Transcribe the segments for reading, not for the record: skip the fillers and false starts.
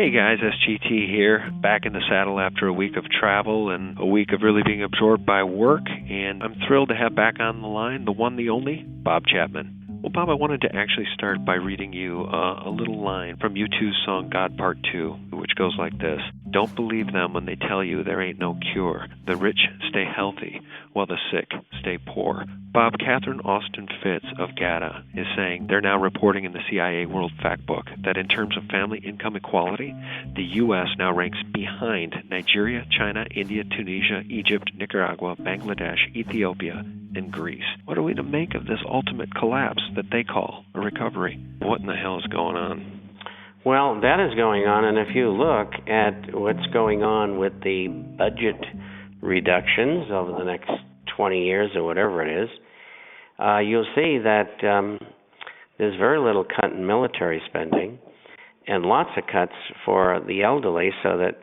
Hey guys, SGT here, back in the saddle after a week of travel and a week of really being absorbed by work, and I'm thrilled to have back on the line the one, the only, Bob Chapman. Well, Bob, I wanted to actually start by reading you a little line from U2's song God Part 2, which goes like this. Don't believe them when they tell you there ain't no cure. The rich stay healthy, while the sick stay poor. Bob, Catherine Austin Fitts of GATA is saying they're now reporting in the CIA World Factbook that in terms of family income equality, the U.S. now ranks behind Nigeria, China, India, Tunisia, Egypt, Nicaragua, Bangladesh, Ethiopia, and Greece. What are we to make of this ultimate collapse that they call a recovery? What in the hell is going on? Well, that is going on, and if you look at what's going on with the budget reductions over the next 20 years or whatever it is, you'll see that there's very little cut in military spending and lots of cuts for the elderly so that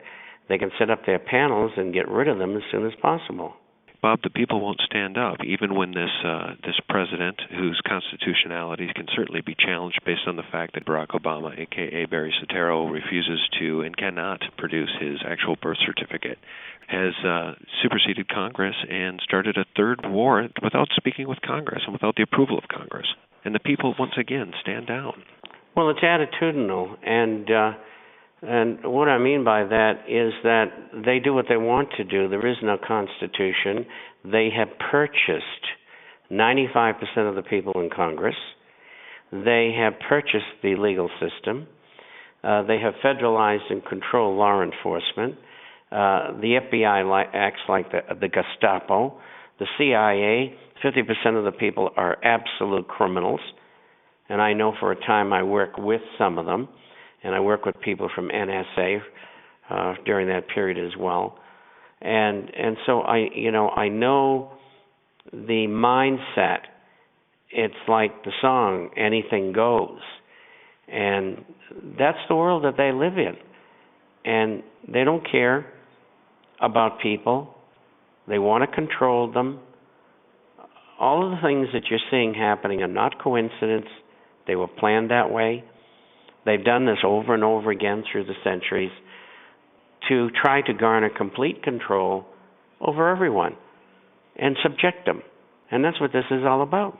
they can set up their panels and get rid of them as soon as possible. Bob, the people won't stand up, even when this president, whose constitutionality can certainly be challenged based on the fact that Barack Obama, a.k.a. Barry Soetoro, refuses to and cannot produce his actual birth certificate, has superseded Congress and started a third war without speaking with Congress and without the approval of Congress. And the people, once again, stand down. Well, it's attitudinal, and what I mean by that is that they do what they want to do. There is no constitution. They have purchased 95% of the people in Congress. They have purchased the legal system. They have federalized and controlled law enforcement. The FBI acts like the Gestapo. The CIA, 50% of the people are absolute criminals. And I know for a time I worked with some of them. And I work with people from NSA during that period as well, and so I know the mindset. It's like the song "Anything Goes," and that's the world that they live in, and they don't care about people. They want to control them. All of the things that you're seeing happening are not coincidence. They were planned that way. They've done this over and over again through the centuries to try to garner complete control over everyone and subject them. And that's what this is all about.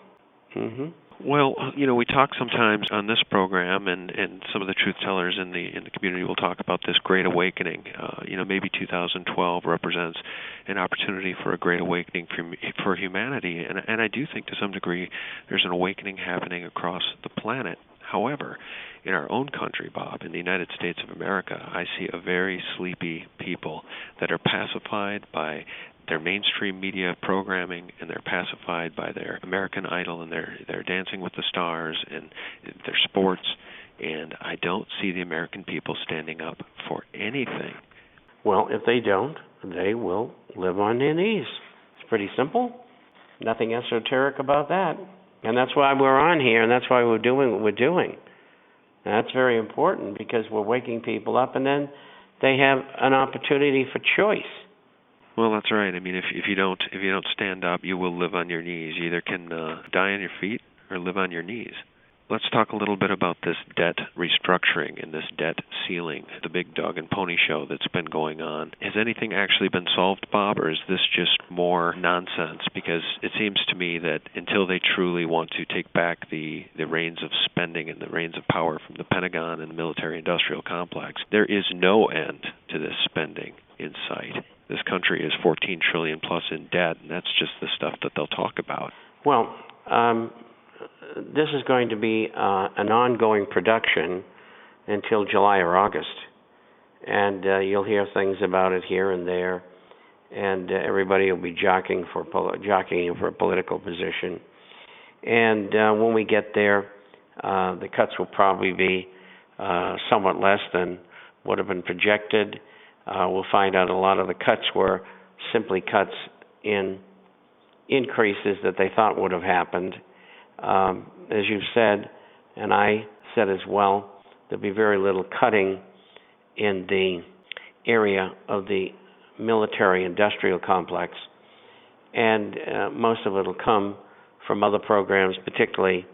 Mm-hmm. Well, we talk sometimes on this program, and some of the truth tellers in the community will talk about this Great Awakening. Maybe 2012 represents an opportunity for a Great Awakening for humanity, and I do think to some degree there's an awakening happening across the planet. However, in our own country, Bob, in the United States of America, I see a very sleepy people that are pacified by their mainstream media programming, and they're pacified by their American Idol and their Dancing with the Stars and their sports, and I don't see the American people standing up for anything. Well, if they don't, they will live on their knees. It's pretty simple. Nothing esoteric about that. And that's why we're on here, and that's why we're doing what we're doing. And that's very important because we're waking people up, and then they have an opportunity for choice. Well, that's right. I mean, if you don't stand up, you will live on your knees. You either can die on your feet or live on your knees. Let's talk a little bit about this debt restructuring and this debt ceiling, the big dog and pony show that's been going on. Has anything actually been solved, Bob, or is this just more nonsense? Because it seems to me that until they truly want to take back the reins of spending and the reins of power from the Pentagon and the military-industrial complex, there is no end to this spending in sight. This country is $14 trillion plus in debt, and that's just the stuff that they'll talk about. Well, this is going to be an ongoing production until July or August, and you'll hear things about it here and there, and everybody will be jockeying for a political position. And when we get there, the cuts will probably be somewhat less than what have been projected. We'll find out a lot of the cuts were simply cuts in increases that they thought would have happened. As you've said, and I said as well, there'll be very little cutting in the area of the military-industrial complex, and most of it will come from other programs, particularly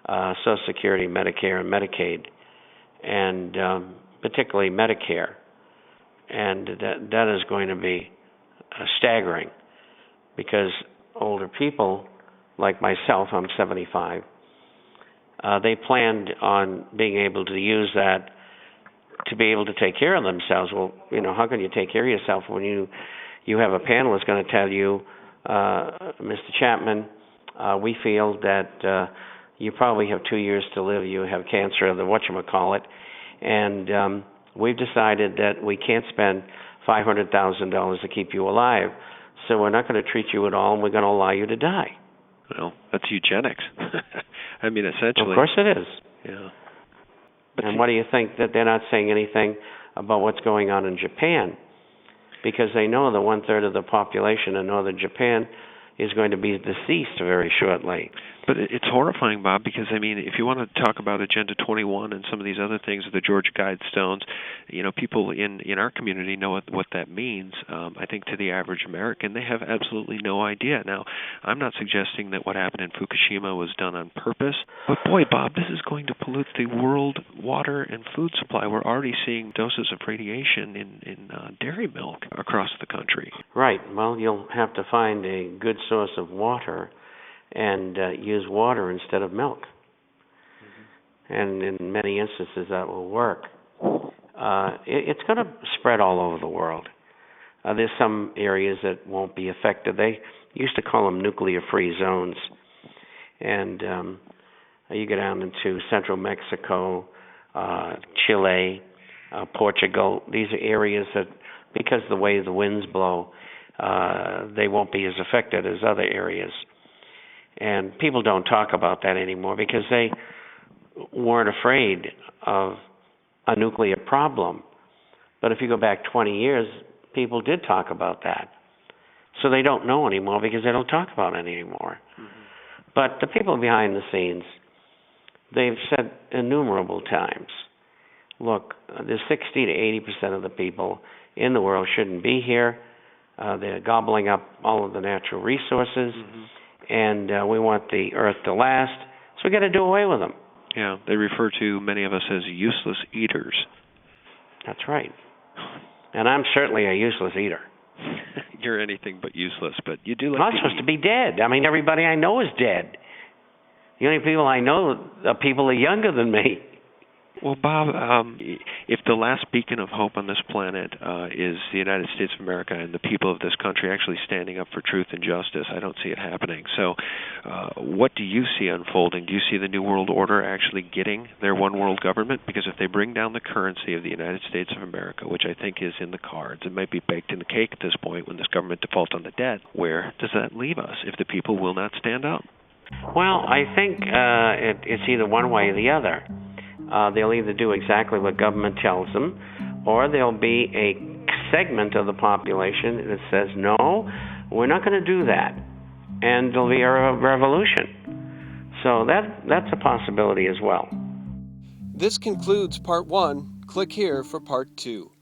Social Security, Medicare, and Medicaid. And particularly Medicare. And that is going to be staggering, because older people like myself, I'm 75, they planned on being able to use that to be able to take care of themselves. Well, how can you take care of yourself when you have a panel that's going to tell you, Mr. Chapman, we feel that you probably have 2 years to live. You have cancer of the whatchamacallit, and we've decided that we can't spend $500,000 to keep you alive, so we're not going to treat you at all, and we're going to allow you to die. Well, that's eugenics. I mean, essentially. Of course it is. Yeah. And what do you think that they're not saying anything about what's going on in Japan? Because they know that 1/3 of the population in northern Japan is going to be deceased very shortly. But it's horrifying, Bob, because, I mean, if you want to talk about Agenda 21 and some of these other things, the Georgia Guidestones, people in our community know what that means. I think to the average American, they have absolutely no idea. Now, I'm not suggesting that what happened in Fukushima was done on purpose, but boy, Bob, this is going to pollute the world water and food supply. We're already seeing doses of radiation in dairy milk across the country. Right. Well, you'll have to find a good source of water and use water instead of milk. Mm-hmm. And in many instances that will work. It's going to spread all over the world. There's some areas that won't be affected. They used to call them nuclear-free zones. And you get down into central Mexico, Chile, Portugal. These are areas that, because of the way the winds blow, they won't be as affected as other areas. And people don't talk about that anymore because they weren't afraid of a nuclear problem. But if you go back 20 years, people did talk about that. So they don't know anymore because they don't talk about it anymore. Mm-hmm. But the people behind the scenes, they've said innumerable times, look, there's 60 to 80% of the people in the world shouldn't be here. They're gobbling up all of the natural resources. Mm-hmm. And we want the earth to last, so we got to do away with them. Yeah, they refer to many of us as useless eaters. That's right. And I'm certainly a useless eater. You're anything but useless, but you do like I'm supposed to be dead. I mean, everybody I know is dead. The only people I know are people that are younger than me. Well, Bob, if the last beacon of hope on this planet is the United States of America and the people of this country actually standing up for truth and justice, I don't see it happening. So what do you see unfolding? Do you see the New World Order actually getting their one world government? Because if they bring down the currency of the United States of America, which I think is in the cards, it might be baked in the cake at this point when this government defaults on the debt, where does that leave us if the people will not stand up? Well, I think it's either one way or the other. They'll either do exactly what government tells them, or there'll be a segment of the population that says, no, we're not going to do that. And there'll be a revolution. So that's a possibility as well. This concludes Part 1. Click here for Part 2.